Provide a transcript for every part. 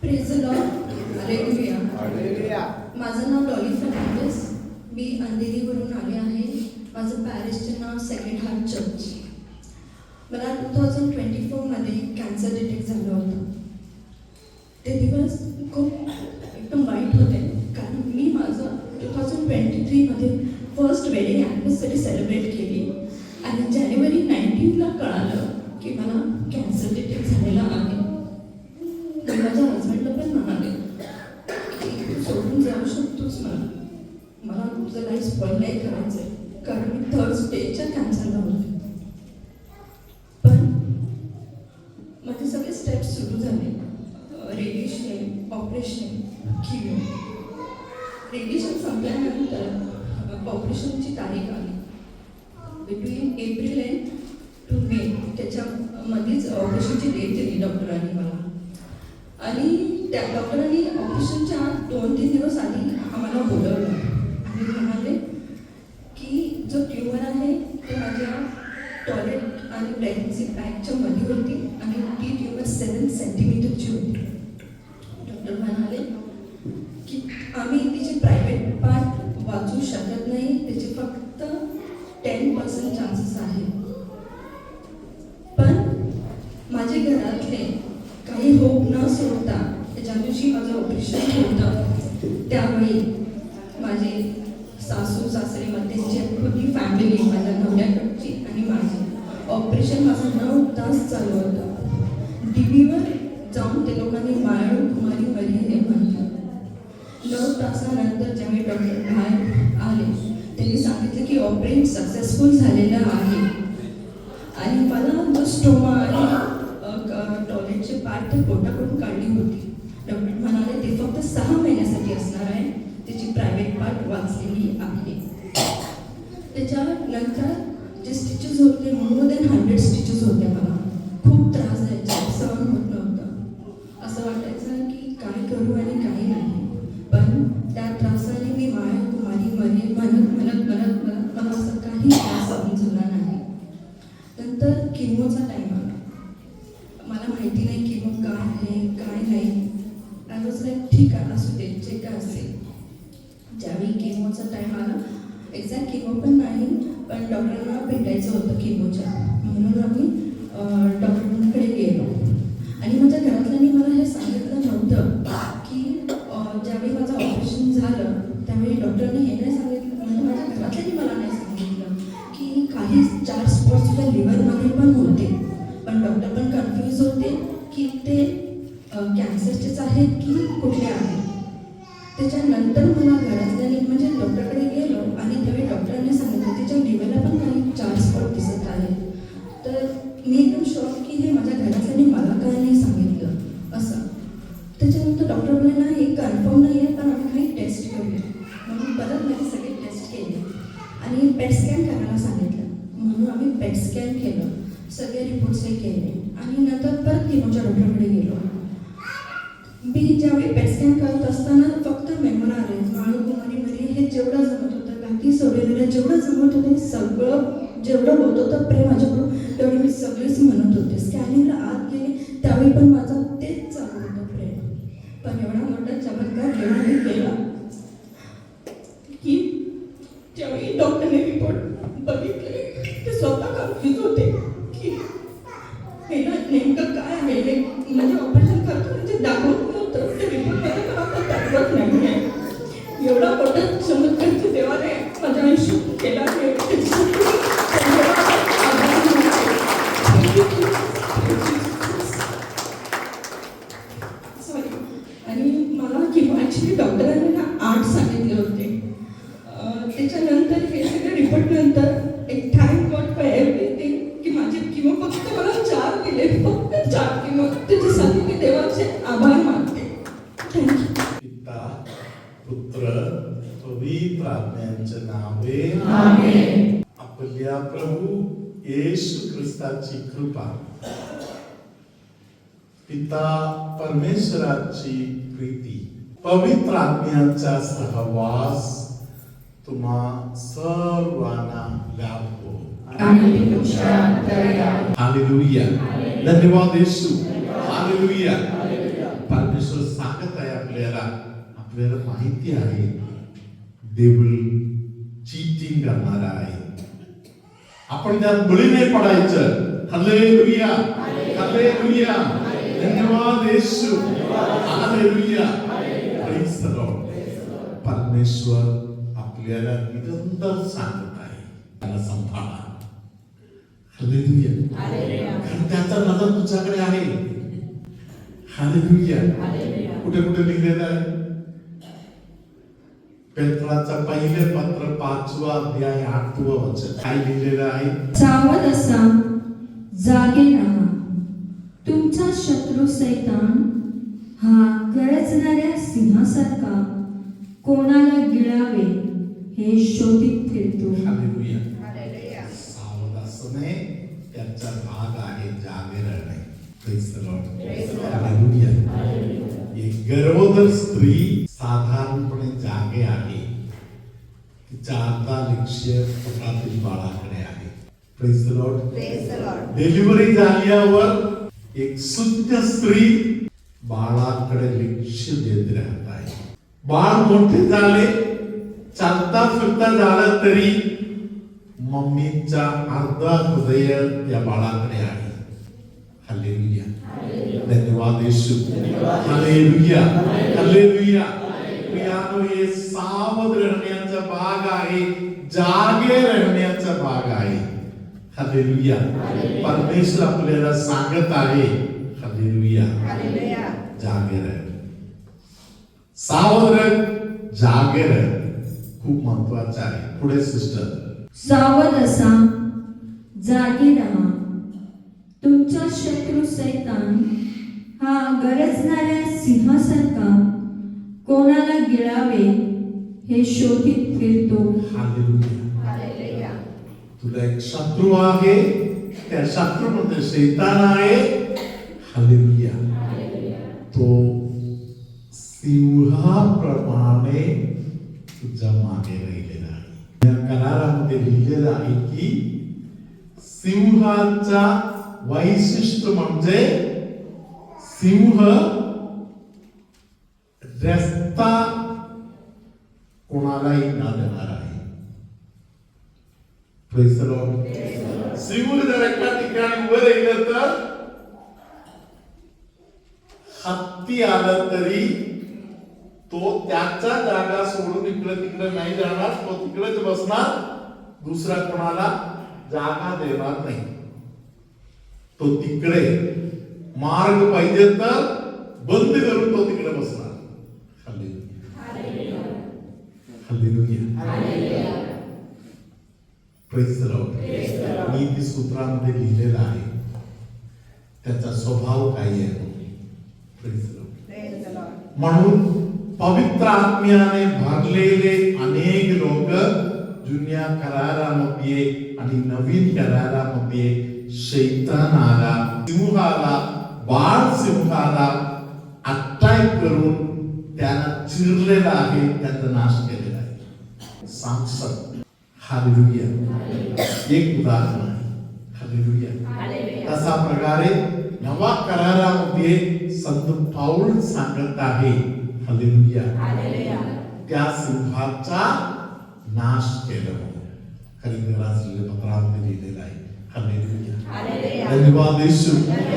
Praise the lord. Hallelujah. माझं नाव Dolly Fernandes. मी अंधेरीवरून आले आहे. माझं पॅरिसचे नाव सेक्रेड हार्ट चर्च. मला 2024मध्ये कॅन्सर डिटेक्ट झालं होतं. ते दिवस खूप एकदम वाईट होते, कारण मी माझं 2023मध्ये फर्स्ट वेडिंग ॲनिव्हर्सरी सेलिब्रेट केली आणि जानेवारी 19ला कळालं की मला कॅन्सर डिटेक्ट झालेला आहे. मी माझ्या हजबंडला पण म्हणाले की तू सोडून जाऊ शकतोस मला तुझं लाईफ स्पॉइल नाही करायचं आहे, कारण मी 3rd स्टेजच्या कॅन्सरला होते. पण माझे सगळे स्टेप्स सुरू झाले. रेडिएशन, ऑपरेशन, किमो. रेडिएशन संपल्यानंतर ऑपरेशनची तारीख आली. बिटवीन एप्रिल एंड टू मे त्याच्यामध्येच ऑपरेशनची डेट दिली डॉक्टरांनी मला. आणि त्या डॉक्टरांनी ऑपरेशनच्या 2-3 दिवस आधी आम्हाला बोलवलं आणि म्हणाले की जो ट्यूमर आहे ते माझ्या टॉयलेट आणि प्रेग्नन्सी बॅगच्या मध्ये होती आणि ती ट्यूमर 7 सेंटीमीटरची होती. डॉक्टर म्हणाले की आम्ही तिचे प्रायव्हेट पार्ट वाचू शकत नाही, त्याचे फक्त 10% चान्सेस आहे. पण माझे घरातले काही होप न सोडता ज्या दिवशी माझं ऑपरेशन होतं त्यावेळी माझे सासू सासरे मग त्यांची पूर्ण फॅमिली, माझ्या नवऱ्याकडची आणि माझी, ऑपरेशन माझं 9 तास चालू होतं. टीव्हीवर जाऊन ते लोकांनी मायाळू कुमारी मरी हे म्हटलं. 9 तासानंतर ज्यावेळी डॉक्टर बाहेर आले त्यांनी सांगितलं की ऑपरेशन सक्सेसफुल झालेलं आहे. आणि मला जो स्टोमा आणि टॉयलेटचे पार्ट ते पोटाकडून काढली होती. डॉक्टर म्हणाले ते फक्त 6 महिन्यासाठी असणार आहे, त्याची प्रायव्हेट पार्ट वाचलेली आहे. त्याच्यानंतर जे स्टिचेस होते, मोर दॅन 100 स्टिचेस होत्या. मला खूप त्रास द्यायचा, सहन होत नव्हतं. असं वाटायचं की काय करू आणि काही नाही. पण त्या त्रासाने मी माया कुमारी मरे म्हणत मला असं काही त्रास सहन झाला नाही. नंतर किमोचा टाईम आला. मला माहिती नाही किमो काय आहे काय नाही. आय वॉज लाईक ठीक आहे, असू दे जे काय असेल. ज्यावेळी किमोचा टाईम आला, एक्झॅक्ट किमो पण नाही पण डॉक्टरांना भेटायचं होतं किमोच्या, म्हणून आम्ही डॉक्टरांकडे गेलो. आणि माझ्या घरातल्यांनी मला हे सांगितलं नव्हतं की ज्यावेळी माझं ऑपरेशन झालं त्यावेळी डॉक्टरने हे नाही सांगितलं, म्हणजे माझ्या घरातल्यांनी मला नाही सांगितलं की काही 4 स्पॉट्स तुझ्या लिव्हरमध्ये पण होते. पण डॉक्टर पण कन्फ्यूज होते की ते कॅन्सरचेच आहेत की कुठले आहेत. त्याच्यानंतर मला घरातल्याने म्हणजे डॉक्टरकडे गेलो आणि त्यावेळी डॉक्टरांनी सांगितलं तिच्या लिव्हरला पण काही 4 स्पॉट दिसत आहेत. तर मी एकदम शॉक की हे माझ्या घरातल्यांनी मला काय नाही सांगितलं असं. त्याच्यानंतर डॉक्टर बोलले नाही कन्फर्म नाही आहे, पण आम्ही काही टेस्ट करूया. म्हणून परत माझे सगळे टेस्ट केले आणि पेट स्कॅन करायला सांगितलं, म्हणून आम्ही पेट स्कॅन केलं, सगळे रिपोर्ट्सही केले आणि नंतर परत किमोच्या डॉक्टरकडे गेलो. मी ज्यावेळी पेट स्कॅन करत असताना फक्त मेमोरारे माळू कुमारी मरी हे जेवढं जमत होतं, बाकी सोडलेलं जेवढं जमत होतं सगळं जेवढं होत होतं प्रेम माझ्याकडून तेवढी मी सगळीच म्हणत होते. स्कॅनिंगला आत गेले त्यावेळी पण माझं तेच चालू होतं प्रेम. पण एवढा मोठा चमत्कार जेव्हा मी केला की ज्यावेळी डॉक्टरने रिपोर्ट बघितले ते स्वतः कन्फ्यूज होते की हे ना नेमकं काय आहे. म्हणजे ऑपरेशन करतो म्हणजे दाखवत नव्हतं, ते रिपोर्टमध्ये पण आता दाखवत नाही आहे. एवढा मोठा चमत्कार देवाने माझ्या आयुष्यात केला आहे. सॉरी. आणि मला किंवा ॲक्च्युली डॉक्टरांनी ना 8 सांगितले होते. त्याच्यानंतर हे सगळे रिपोर्ट नंतर एक थँक गॉड फॉर एव्हरीथिंग की माझे किमो फक्त मला 4 दिले, फक्त 4 किमो. त्याच्यासाठी मी देवाचे आभार मानते. थँक्यू. पिता पुत्र पवित्र आत्म्याचे नावे आमेन. आपल्या प्रभू येशू ख्रिस्ताची कृपा, पिता परमेश्वराची प्रीती, पवित्र आत्म्याचा सहवास तुम्हा सर्वांना लाभो. हालेलुया. धन्यवाद येशू. हालेलुया. परमेश्वर आपल्याला माहिती आहे डेव्हिल चीटिंग करणारा आहे. आपण त्यात बळी नाही पडायचं. हालेलुया, हालेलुया, धन्यवाद Yeshu, hallelujah, praise the Lord. परमेश्वर आपल्याला निरंतर सांगत आहे, त्याला सांभाळा. हालेलुया, कारण त्याचा नजर तुझ्याकडे आहे. हालेलुया. कुठे कुठे लिहिलेलं आहे? पेत्राचं पहिले पत्र 5वा अध्याय 8व वचन काय लिहिलेलं आहे? सावध असा, जागे राहा. तुमचा शत्रू सैतान हा गरजणाऱ्या सिंहासारखा कोणाला गिळावे हे शोधित फिरतो. हालेलुया. सावध असणे त्याचा भाग आहे जागे राहणे. Praise the lord. हालेलुया. एक गरोदर स्त्री साधारणपणे जागे आहे. तिचा आता लक्ष पोटातील बाळाकडे आहे. Praise the Lord. डिलिव्हरी झाल्यावर एक शुद्ध स्त्री बाळाकडे लक्ष देत राहत आहे. बाळ मोठे झाले, चालता फिरता झालं तरी मम्मीचा अर्धा हृदय त्या बाळाकडे आहे. हालेलुया, धन्यवाद येशू. Hallelujah, hallelujah. प्रियानो, हे सावध राहण्याचा भाग आहे, जागे राहण्याचा भाग आहे. हालेलुया. परमेश्वर आपल्याला सांगत आहे, हालेलुया, जागे रह, सावध रह, जागे रह. खूप महत्वाचं आहे. पुढे सिस्टर. सावध असा, जागे राहा. तुमचा शत्रू सैतान हा गरजणाऱ्या सिंहासारखा कोणाला गिळावे हे शोधित फिरतो. हालेलुया. तुला एक शत्रू आहे, त्या शत्रूमध्ये शैतान आहे. हालेलुया. तो सिंहाप्रमाणे तुझ्या मागे राहिलेला आहे. या करारामध्ये लिहिलेलं आहे की सिंहाचा वैशिष्ट्य म्हणजे सिंह रस्ता कोणालाही न देणार आहे. Praise the Lord. सिंह जर एका ठिकाणी उभं राहिलं तर हत्ती आलं तरी तो त्याचा जागा सोडून इकडे तिकडे नाही जाणार. तो तिकडेच बसणार, दुसरा कोणाला जागा देणार नाही. तो तिकडे मार्ग पाहिजे तर बंद करून तो तिकडे बसणार. हालेलुया. Praise the lord. नीती सूत्रामध्ये लिहिलेला आहे त्याचा स्वभाव काय आहे. Praise the lord. म्हणून पवित्र आत्म्याने भरलेले अनेक लोक जुन्या करारामध्ये आणि नवीन करारामध्ये शैतानाला, सिंहाला, बाळ सिंहाला अटॅक करून त्याला चिरलेला आहे, त्याचा नाश केलेला आहे. सांगसत. हालेलुया. एक उदाहरण आहे. हालेलुया. तसा प्रकारे नवा करारामध्ये संत पाऊल सांगत आहे, हालेलुया, त्या सिंहाचा नाश केलं. खरीदरासलेल्या पत्रामध्ये लिहिलेलं आहे. हालेलुया. धन्यवाद Yeshu.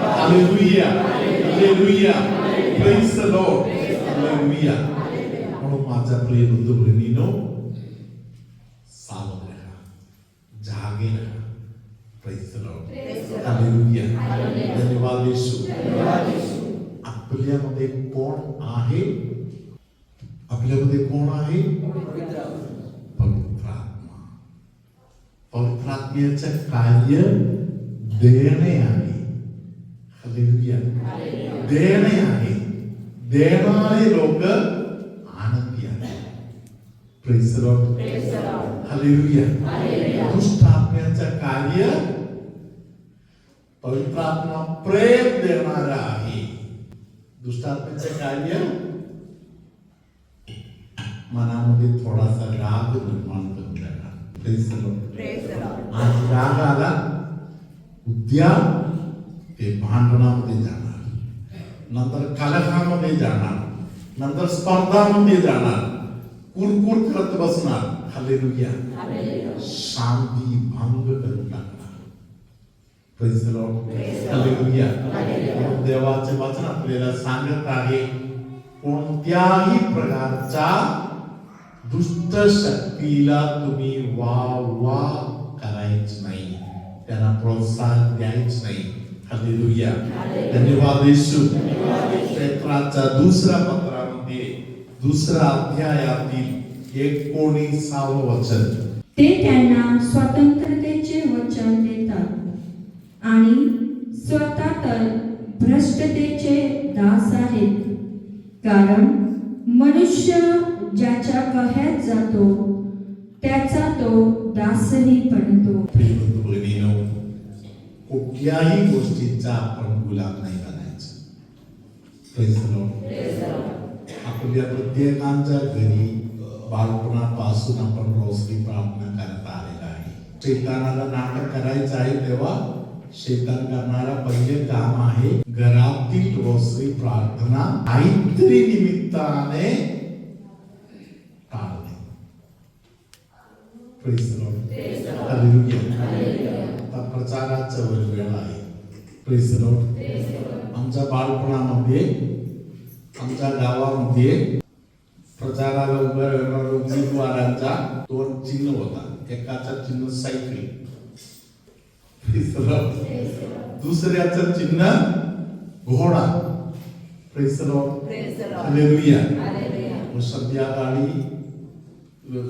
Hallelujah, hallelujah. Praise the lord. Hallelujah. म्हणून माझ्या प्रिय बंधू भगिनींनो, सावध राहा, जागे राहा. Praise the lord. हालेलुया. धन्यवाद येशू. आपल्यामध्ये कोण आहे? आपल्यामध्ये कोण आहे? पवित्र आत्मा. पवित्र आत्म्याचं कार्य देणे आहे. हालेलुया. देणे आहे. देणारे लोक आनंदी आहेत. Praise the lord. हालेलुया. दुष्ट आत्म्याचं कार्य, पवित्र आत्मा प्रेम देणारा आहे. दुष्ट आत्म्याचं कार्य मनामध्ये थोडासा राग निर्माण करून देणार. Praise the Lord. आज राग आला, उद्या ते भांडणामध्ये जाणार, नंतर कलहामध्ये जाणार, नंतर स्पर्धामध्ये जाणार, कुरकुर करत बसणार, हालेलुया, शांती भंग करून टाकणार. Praise the lord, hallelujah. देवाचे वचन आपल्याला सांगत आहे, कोणत्याही प्रकारच्या दुष्ट शक्तीला तुम्ही वा करायच नाही, त्यांना प्रोत्साहन द्यायच नाही. हालेलुया, धन्यवाद येशू. पेत्राच्या दुसऱ्या पत्रामध्ये 2 अध्यायातील 19 वचन, ते त्यांना स्वतंत्रतेचे वचन देतात आणि स्वतः तर भ्रष्टतेचे दास आहेत. कारण मनुष्य ज्याच्या कह्यात जातो त्याचा तो दासही बनतो. भगिनीनो, कुठल्याही गोष्टीचा आपण गुलाम नाही बनायचं. Praise the Lord. आपल्या प्रत्येकांच्या घरी बालपणापासून आपण रोजची प्रार्थना करत आलेला आहे. शैतानाला नाटक करायचं आहे तेव्हा शैतान करणारा पहिले काम आहे घरातील रोजची प्रार्थना काहीतरी निमित्ताने टाळणे. Praise the lord, hallelujah. आता प्रचाराचा वेळ आहे. Praise the Lord. आमच्या बालपणामध्ये आमच्या गावामध्ये प्रचाराला उभ्या राहणाऱ्या उमेदवारांचा 2 चिन्ह होता. एकाचा चिन्ह सायकल, दुसऱ्याचं चिन्ह घोडा. Praise the lord, hallelujah. संध्याकाळी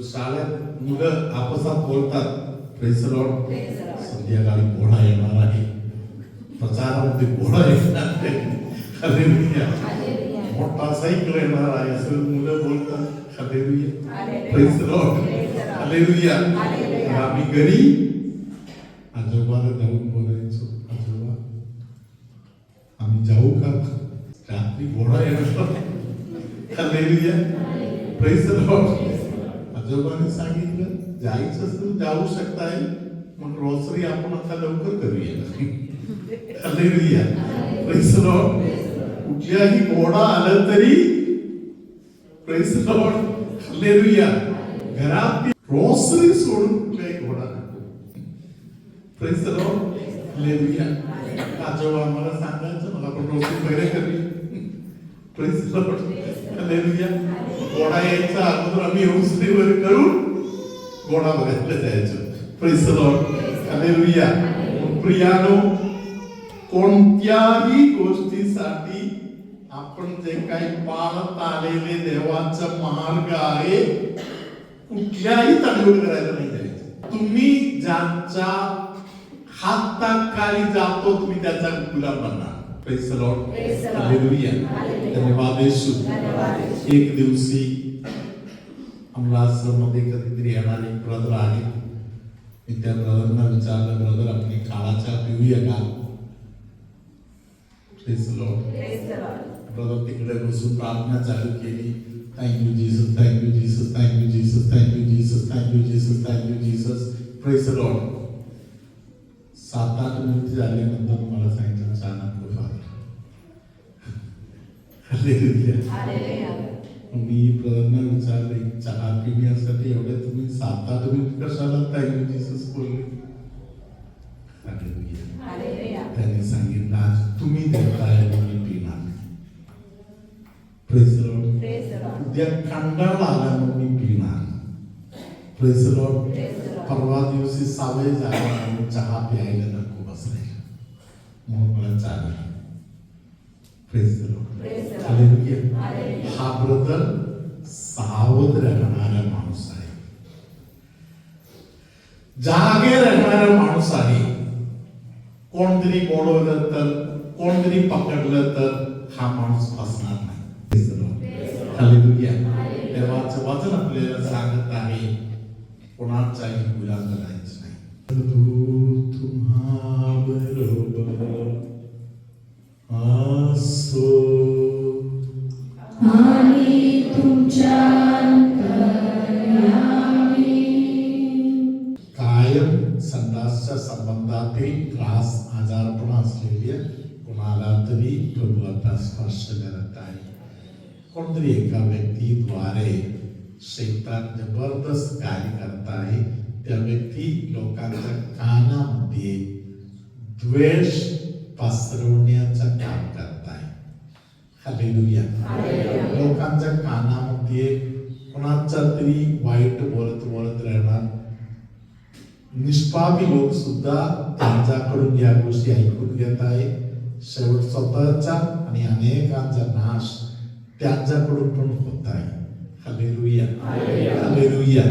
शाळेत मुलं आपसात बोलतात, प्रेज द लॉर्ड, संध्याकाळी घोडा येणार आहे, प्रचारामध्ये घोडा येणार आहे. हालेलुया. मोठा सायकल येणार आहे असं मुलं बोलतात. Hallelujah, praise the lord, hallelujah. आम्ही घरी आजोबाला जाऊन बोलायचो, आजोबा आम्ही जाऊ का, रात्री घोडा येणार. Hallelujah, praise the lord. आजोबाने सांगितलं जायचं असेल जाऊ शकताय, मग रोसरी आपण आता लवकर करूया. Hallelujah, praise the Lord. कुठल्याही घोडा आलं तरी प्रेज द लॉर्ड, हालेलुया. घरात रोसरी सोडून कुठल्याही घोडा नको. Praise the lord, hallelujah. आजोबा मला सांगायचं, मला पण रोसरी पहिले करूया. Praise the lord, hallelujah. घोडा यायचा अगोदर आम्ही रोसरीवर करून घोडा बघायला जायचो. Praise the lord, hallelujah. प्रियानो, कोणत्याही गोष्टीसाठी आपण जे काही पाळत आलेले देवाचा मार्ग आहे, कुठल्याही तडजोड करायला नाही जायचं. तुम्ही ज्यांच्या हाताखाली जातो तुम्ही त्याचा गुलाम बनणार. Praise the lord, hallelujah. धन्यवाद येशू. एक दिवशी अमरासमध्ये कधीतरी येणारे ब्रदर आहे. मी त्या ब्रदरना विचारलं, ब्रदर आपली काळाच्या पिऊया का? Praise the Lord. ब्रदर तिकडे बसून प्रार्थना चालू केली. Thank you Jesus, thank you Jesus, thank you Jesus, thank you Jesus, thank you Jesus, thank you Jesus. Praise the Lord. 7-8 minute झाल्यानंतर मला सांगितलं चहा नको फादर. हालेलुया. मी ब्रदरना विचारले, चहा पिण्यासाठी एवढे तुम्ही 7-8 मिनिट कशाला थँक्यू जीसस बोलले? हालेलुया. त्यांनी सांगितलं, आज तुम्ही देताय मी पिणार. Praise the Lord. उद्या कंटाळा आला मग मी पिणार. Praise the Lord. परवा दिवशी सवय झाली चहा प्यायला नको बसायला, म्हणून मला चहा. Praise the lord, hallelujah. हा ब्रदर सावध राहणारा माणूस आहे, जागे राहणारा माणूस आहे. कोणतरी बोलवलं तर, कोणतरी पकडलं तर हा माणूस फसणार नाही. Praise the lord, hallelujah. देवाचं वचन आपल्याला सांगत आहे, कोणाचाही गुलाम करायचं नाही. तू तुम्हा बरोबर असो आणि तुमच्या कायम संडासच्या संबंधातील त्रास, आजारपण असलेल्या कोणाला तरी प्रभू आता स्पर्श करत आहे. कोणतरी एका व्यक्तीद्वारे शैतान जबरदस्त कार्य करत आहे. त्या व्यक्ती लोकांच्या कानामध्ये द्वेष पसरवण्याचं काम करत आहे. हालेलुया. लोकांच्या कानामध्ये कोणाचा तरी वाईट बोलत राहणार. निष्पापी लोक सुद्धा त्यांच्याकडून या गोष्टी ऐकून घेत आहे. शेवट स्वतःचा आणि अनेकांचा नाश त्यांच्याकडून पण होत आहे. हालेलुया. हालेलुया.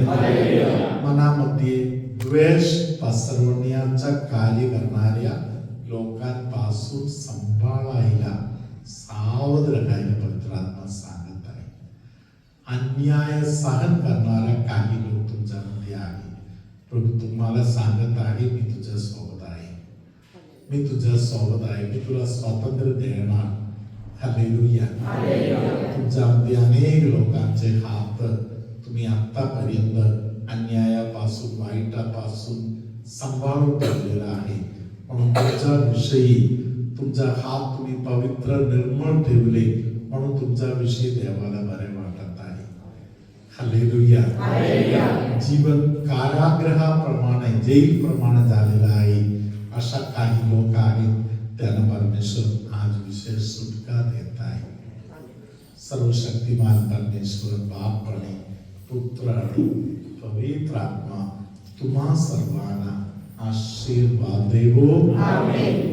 मनामध्ये द्वेष पसरवण्याचं कार्य करणाऱ्या लोकांपासून सांभाळायला सावध राहायला पवित्र आत्मा सांगत आहे. अन्याय सहन करणारा काही लोक तुमच्यामध्ये आहे. प्रभू तुम्हाला सांगत आहे, मी तुझ्या सोबत आहे, मी तुझ्या सोबत आहे, मी तुला स्वातंत्र्य देणार. हालेलुया. तुमच्यामध्ये अनेक लोकांचे हात तुम्ही आतापर्यंत अन्यायापासून वाईटापासून सांभाळून ठेवलेला आहे. म्हणून तुमच्या विषयी तुमचा हात तुम्ही पवित्र निर्मळ ठेवले म्हणून तुमच्या विषयी देवाला बरे वाटत आहे. हालेलुया. जीवन कारागृहाप्रमाणे जेलप्रमाणे झालेला आहे. अशा काही लोक आहेत, त्यांना परमेश्वर आज विशेष सुटका देत आहे. सर्वशक्तिमान परमेश्वर बाप आणि पुत्र आणि पवित्र आत्मा तुम्हा सर्वांना आशीर्वाद देवो. आमेन.